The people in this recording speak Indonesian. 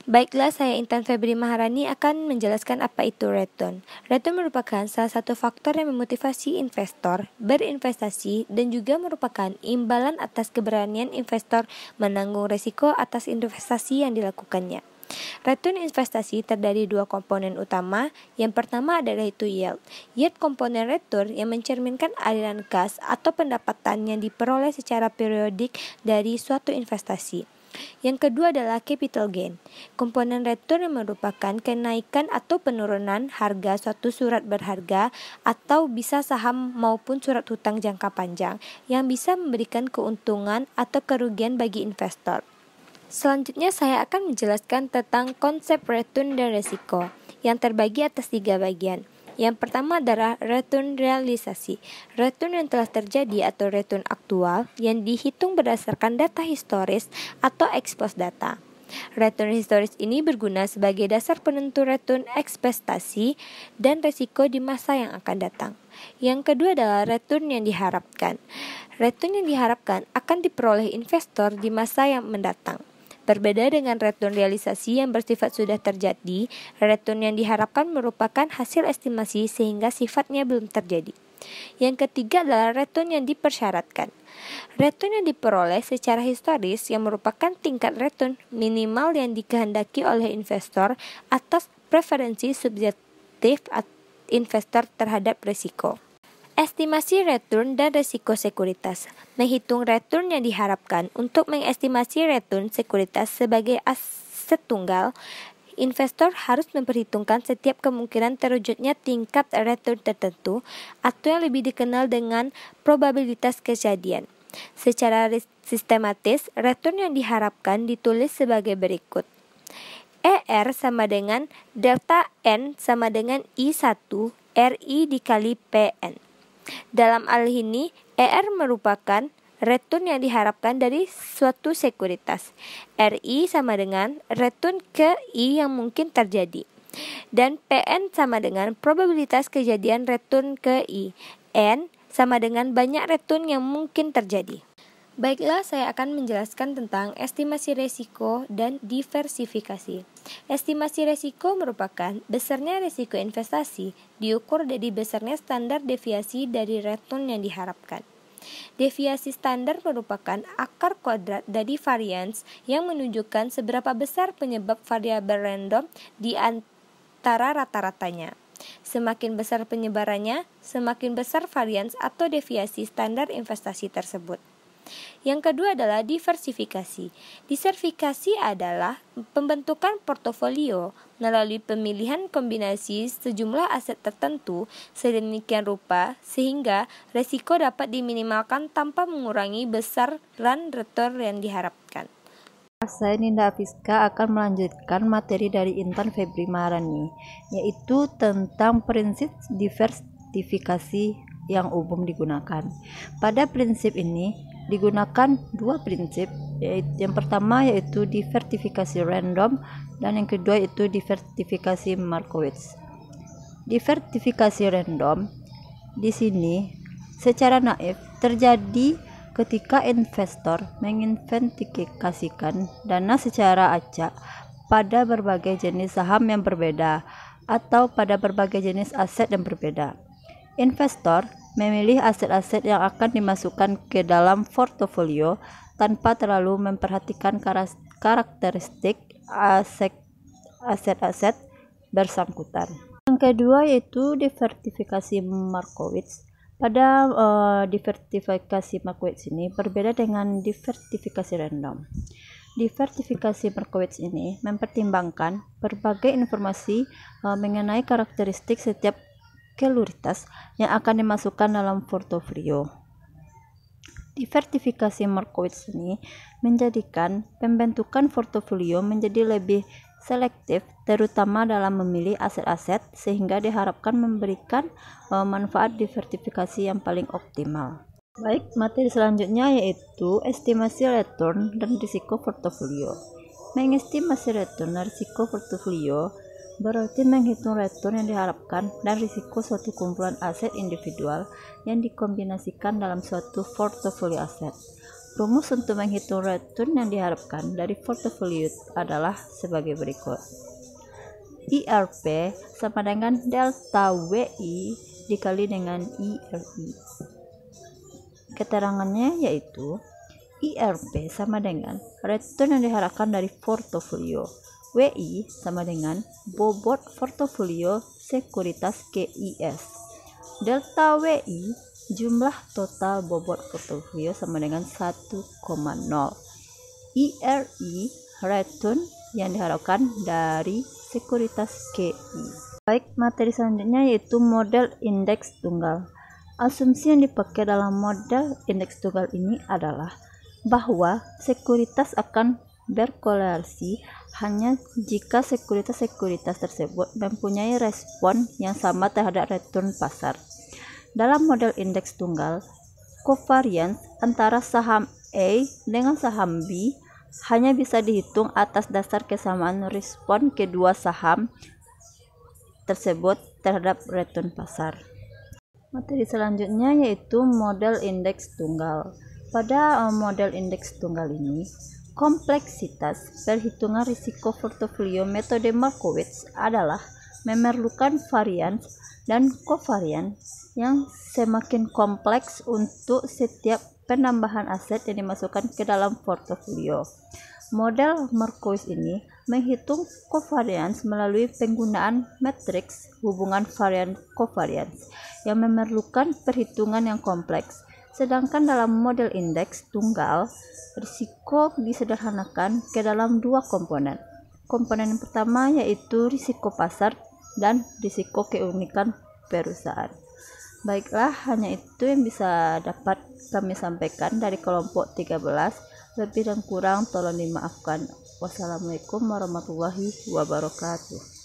Baiklah, saya Intan Febri Maharani akan menjelaskan apa itu return. Return merupakan salah satu faktor yang memotivasi investor berinvestasi dan juga merupakan imbalan atas keberanian investor menanggung risiko atas investasi yang dilakukannya. Return investasi terdiri dua komponen utama. Yang pertama adalah itu yield. Yield komponen return yang mencerminkan aliran kas atau pendapatan yang diperoleh secara periodik dari suatu investasi. Yang kedua adalah capital gain. Komponen return yang merupakan kenaikan atau penurunan harga suatu surat berharga atau bisa saham maupun surat hutang jangka panjang yang bisa memberikan keuntungan atau kerugian bagi investor. Selanjutnya saya akan menjelaskan tentang konsep return dan risiko yang terbagi atas 3 bagian. Yang pertama adalah return realisasi. Return yang telah terjadi atau return aktual yang dihitung berdasarkan data historis atau ex post data. Return historis ini berguna sebagai dasar penentu return ekspektasi dan risiko di masa yang akan datang. Yang kedua adalah return yang diharapkan. Return yang diharapkan akan diperoleh investor di masa yang mendatang. Berbeda dengan return realisasi yang bersifat sudah terjadi, return yang diharapkan merupakan hasil estimasi sehingga sifatnya belum terjadi. Yang ketiga adalah return yang dipersyaratkan. Return yang diperoleh secara historis yang merupakan tingkat return minimal yang dikehendaki oleh investor atas preferensi subjektif investor terhadap risiko. Estimasi return dan risiko sekuritas. Menghitung return yang diharapkan untuk mengestimasi return sekuritas sebagai aset tunggal, investor harus memperhitungkan setiap kemungkinan terwujudnya tingkat return tertentu atau yang lebih dikenal dengan probabilitas kejadian. Secara sistematis, return yang diharapkan ditulis sebagai berikut. ER sama dengan delta N sama dengan I1 RI dikali PN. Dalam hal ini, ER merupakan return yang diharapkan dari suatu sekuritas. RI sama dengan return ke I yang mungkin terjadi. Dan PN sama dengan probabilitas kejadian return ke I. N sama dengan banyak return yang mungkin terjadi. Baiklah, saya akan menjelaskan tentang estimasi risiko dan diversifikasi. Estimasi risiko merupakan besarnya risiko investasi diukur dari besarnya standar deviasi dari return yang diharapkan. Deviasi standar merupakan akar kuadrat dari varians yang menunjukkan seberapa besar penyebab variabel random di antara rata-ratanya. Semakin besar penyebarannya, semakin besar varians atau deviasi standar investasi tersebut. Yang kedua adalah diversifikasi. Diversifikasi adalah pembentukan portofolio melalui pemilihan kombinasi sejumlah aset tertentu sedemikian rupa sehingga risiko dapat diminimalkan tanpa mengurangi besaran return yang diharapkan. Saya Ninda Afiska akan melanjutkan materi dari Intan Febri Maharani, yaitu tentang prinsip diversifikasi yang umum digunakan. Pada prinsip ini digunakan dua prinsip, yang pertama yaitu diversifikasi random dan yang kedua yaitu diversifikasi Markowitz. Diversifikasi random di sini secara naif terjadi ketika investor menginvestigasikan dana secara acak pada berbagai jenis saham yang berbeda atau pada berbagai jenis aset yang berbeda. Investor memilih aset-aset yang akan dimasukkan ke dalam portofolio tanpa terlalu memperhatikan karakteristik aset-aset bersangkutan. Yang kedua yaitu diversifikasi Markowitz. Pada diversifikasi Markowitz ini berbeda dengan diversifikasi random. Diversifikasi Markowitz ini mempertimbangkan berbagai informasi mengenai karakteristik setiap sekuritas yang akan dimasukkan dalam portofolio. Diversifikasi Markowitz ini menjadikan pembentukan portofolio menjadi lebih selektif, terutama dalam memilih aset-aset, sehingga diharapkan memberikan manfaat diversifikasi yang paling optimal. Baik, materi selanjutnya yaitu estimasi return dan risiko portofolio. Mengestimasi return dan risiko portofolio berarti menghitung return yang diharapkan dan risiko suatu kumpulan aset individual yang dikombinasikan dalam suatu portofolio aset. Rumus untuk menghitung return yang diharapkan dari portofolio adalah sebagai berikut. IRP sama dengan delta WI dikali dengan IRI. Keterangannya yaitu IRP sama dengan return yang diharapkan dari portofolio. WI sama dengan bobot portofolio sekuritas KIS. Delta WI jumlah total bobot portofolio sama dengan 1,0. IRI return yang diharapkan dari sekuritas KI. Baik, materi selanjutnya yaitu model indeks tunggal. Asumsi yang dipakai dalam model indeks tunggal ini adalah bahwa sekuritas akan berkorelasi hanya jika sekuritas-sekuritas tersebut mempunyai respon yang sama terhadap return pasar. Dalam model indeks tunggal, covariance antara saham A dengan saham B hanya bisa dihitung atas dasar kesamaan respon kedua saham tersebut terhadap return pasar. Materi selanjutnya yaitu model indeks tunggal. Pada model indeks tunggal ini, kompleksitas perhitungan risiko portofolio metode Markowitz adalah memerlukan varians dan covariance yang semakin kompleks untuk setiap penambahan aset yang dimasukkan ke dalam portofolio. Model Markowitz ini menghitung covariance melalui penggunaan matriks hubungan varian covariance yang memerlukan perhitungan yang kompleks. Sedangkan dalam model indeks tunggal, risiko disederhanakan ke dalam dua komponen. Komponen yang pertama yaitu risiko pasar dan risiko keunikan perusahaan. Baiklah, hanya itu yang bisa dapat kami sampaikan dari kelompok 13. Lebih dan kurang tolong dimaafkan. Wassalamualaikum warahmatullahi wabarakatuh.